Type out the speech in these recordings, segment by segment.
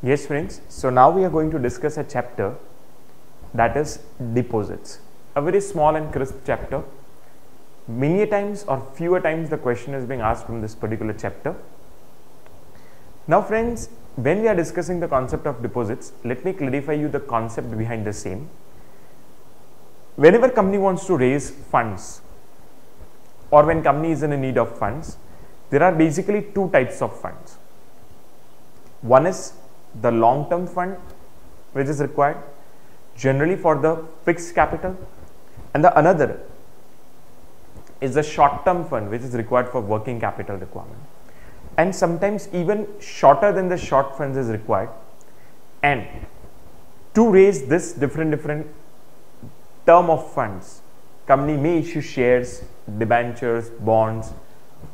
Yes friends, so now we are going to discuss a chapter that is deposits. A very small and crisp chapter. Many times or fewer times the question is being asked from this particular chapter. Now friends, when we are discussing the concept of deposits, let me clarify you the concept behind the same. Whenever company wants to raise funds or when company is in a need of funds, there are basically two types of funds. One is the long-term fund which is required generally for the fixed capital, and the another is the short-term fund which is required for working capital requirement, and sometimes even shorter than the short funds is required. And to raise this different term of funds, company may issue shares, debentures, bonds,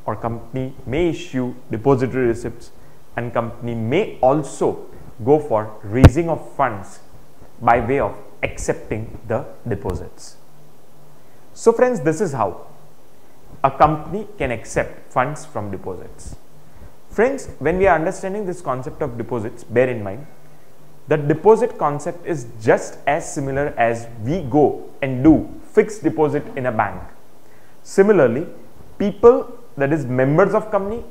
or company may issue depository receipts, and company may also go for raising of funds by way of accepting the deposits. So friends, this is how a company can accept funds from deposits. Friends, when we are understanding this concept of deposits, bear in mind the deposit concept is just as similar as we go and do fixed deposit in a bank. Similarly, people, that is members of company,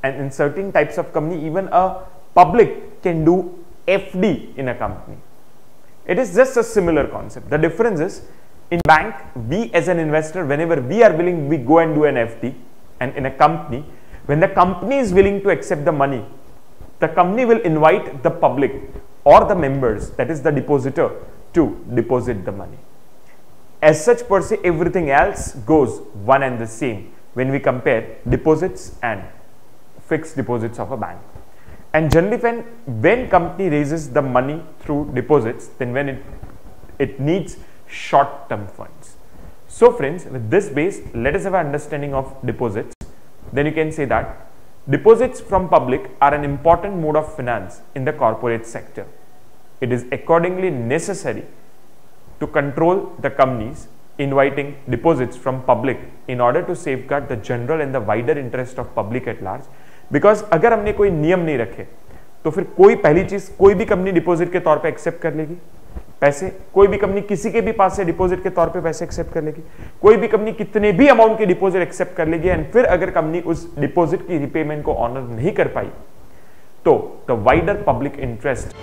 and in certain types of company even a public can do FD in a company. It is just a similar concept. The difference is, in bank we as an investor, whenever we are willing, we go and do an FD, and in a company, when the company is willing to accept the money, the company will invite the public or the members, that is the depositor, to deposit the money. As such, per se, everything else goes one and the same when we compare deposits and fixed deposits of a bank. And generally when company raises the money through deposits, then when it needs short-term funds. So friends, with this base, let us have an understanding of deposits. Then you can say that deposits from public are an important mode of finance in the corporate sector. It is accordingly necessary to control the companies inviting deposits from public in order to safeguard the general and the wider interest of public at large. Because अगर हमने कोई नियम नहीं रखे तो फिर कोई पहली चीज, कोई भी कंपनी डिपॉजिट के तौर पे एक्सेप्ट कर लेगी पैसे, कोई भी कंपनी किसी के भी पास से डिपॉजिट के तौर पे पैसे एक्सेप्ट कर लेगी, कोई भी कंपनी कितने भी अमाउंट के डिपॉजिट एक्सेप्ट कर लेगी, एंड फिर अगर कंपनी उस डिपॉजिट की रिपेमेंट को ऑनर नहीं कर पाई तो द वाइडर पब्लिक इंटरेस्ट